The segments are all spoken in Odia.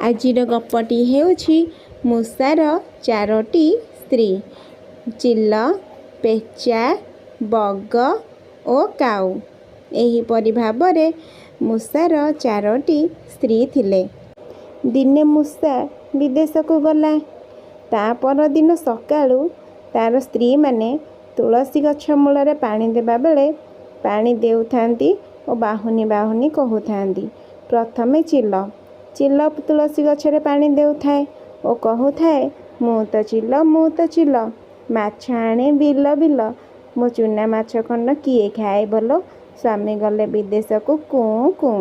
ଆଜିର ଗପଟି ହେଉଛି ମୂଷାର ଚାରୋଟି ସ୍ତ୍ରୀ। ଚିଲ, ପେଚା, ବଗ ଓ କାଉ। ଏହିପରି ଭାବରେ ମୂଷାର ଚାରୋଟି ସ୍ତ୍ରୀ ଥିଲେ। ଦିନେ ମୂଷା ବିଦେଶକୁ ଗଲା। ତା ପରଦିନ ସକାଳୁ ତାର ସ୍ତ୍ରୀମାନେ ତୁଳସୀ ଗଛ ମୂଳରେ ପାଣି ଦେବା ବେଳେ ପାଣି ଦେଉଥାନ୍ତି ଓ ବାହୁନି ବାହୁନି କହୁଥାନ୍ତି। ପ୍ରଥମେ ଚିଲ ତୁଳସୀ ଗଛରେ ପାଣି ଦେଉଥାଏ ଓ କହୁଥାଏ, ମୁଁ ତ ଚିଲ, ମାଛ ଆଣେ ବିଲ ବିଲ, ମୋ ଚୁନା ମାଛ ଖଣ୍ଡ କିଏ ଖାଇବ ଲୋ, ସ୍ୱାମୀ ଗଲେ ବିଦେଶକୁ କୁଁ କୁଁ।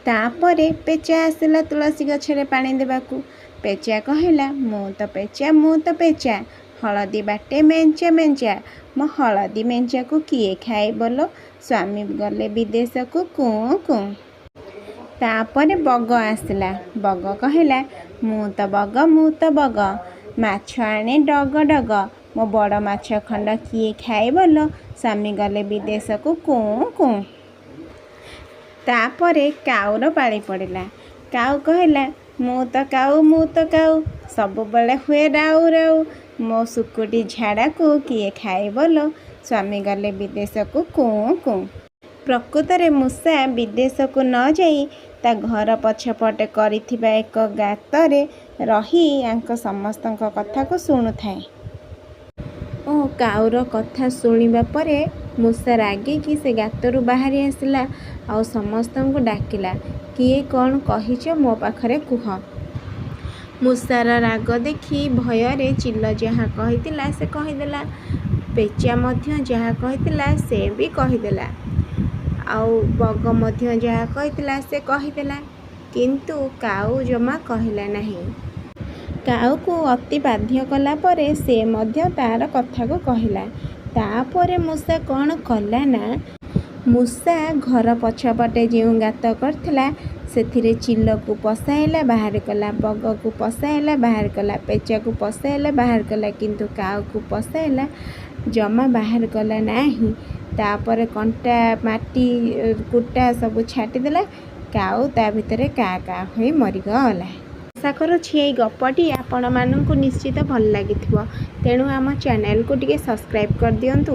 ତାପରେ ପେଚା ଆସିଲା ତୁଳସୀ ଗଛରେ ପାଣି ଦେବାକୁ। ପେଚା କହିଲା, ମୁଁ ତ ପେଚା, ହଳଦୀ ବାଟେ ମେଞ୍ଚା ମେଞ୍ଚା, ମୋ ହଳଦୀ ମେଞ୍ଚାକୁ କିଏ ଖାଇବ ଲୋ, ସ୍ୱାମୀ ଗଲେ ବିଦେଶକୁ କୁଁ କୁଁ। ତାପରେ ବଗ ଆସିଲା। ବଗ କହିଲା, ମୁଁ ତ ବଗ, ମାଛ ଆଣେ ଡଗ ଡଗ, ମୋ ବଡ଼ ମାଛ ଖଣ୍ଡ କିଏ ଖାଇବ ଲୋ, ସ୍ୱାମୀ ଗଲେ ବିଦେଶକୁ କୁଁ କୁଁ। ତାପରେ କାଉର ପାଳି ପଡ଼ିଲା। କାଉ କହିଲା, ମୁଁ ତ କାଉ, ସବୁବେଳେ ହୁଏ ରାଉ ରାଉ, ମୋ ଶୁକୁଟି ଝାଡ଼ାକୁ କିଏ ଖାଇବ ଲୋ, ସ୍ୱାମୀ ଗଲେ ବିଦେଶକୁ କୁଁ କୁଁ। ପ୍ରକୃତରେ ମୂଷା ବିଦେଶକୁ ନ ଯାଇ ତା ଘର ପଛପଟେ କରିଥିବା ଏକ ଗାତରେ ରହି ୟାଙ୍କ ସମସ୍ତଙ୍କ କଥାକୁ ଶୁଣୁଥାଏ। ଓ କାଉର କଥା ଶୁଣିବା ପରେ ମୂଷା ରାଗିକି ସେ ଗାତରୁ ବାହାରି ଆସିଲା ଆଉ ସମସ୍ତଙ୍କୁ ଡାକିଲା, କିଏ କ'ଣ କହିଛ ମୋ ପାଖରେ କୁହ। ମୂଷାର ରାଗ ଦେଖି ଭୟରେ ଚିଲ ଯାହା କହିଥିଲା ସେ କହିଦେଲା। ପେଚା ମଧ୍ୟ ଯାହା କହିଥିଲା ସେ ବି କହିଦେଲା। ଆଉ ବଗ ମଧ୍ୟ ଯାହା କହିଥିଲା ସେ କହିଦେଲା। କିନ୍ତୁ କାଉ ଜମା କହିଲା ନାହିଁ। କାଉକୁ ଅତି ବାଧ୍ୟ କଲା ପରେ ସେ ମଧ୍ୟ ତାର କଥାକୁ କହିଲା। ତାପରେ ମୂଷା କ'ଣ କଲା ନା, ମୂଷା ଘର ପଛପଟେ ଯେଉଁ ଗାତ କରିଥିଲା ସେଥିରେ ଚିଲକୁ ପଶାଇଲା ବାହାର କଲା, ବଗକୁ ପଶାଇଲା ବାହାର କଲା, ପେଚାକୁ ପଶାଇଲା ବାହାର କଲା, କିନ୍ତୁ କାଉକୁ ପଶାଇଲା ଜମା ବାହାର କଲା ନାହିଁ। ତାପରେ କଣ୍ଟା ମାଟି କୁଟା ସବୁ ଛାଟିଦେଲା। କାଉ ତା ଭିତରେ କା କା ହୋଇ ମରିଗଲା। ଆଶା କରୁଛି ଏଇ ଗପଟି ଆପଣମାନଙ୍କୁ ନିଶ୍ଚିତ ଭଲ ଲାଗିଥିବ। ତେଣୁ ଆମ ଚ୍ୟାନେଲକୁ ଟିକେ ସବସ୍କ୍ରାଇବ୍ କରିଦିଅନ୍ତୁ।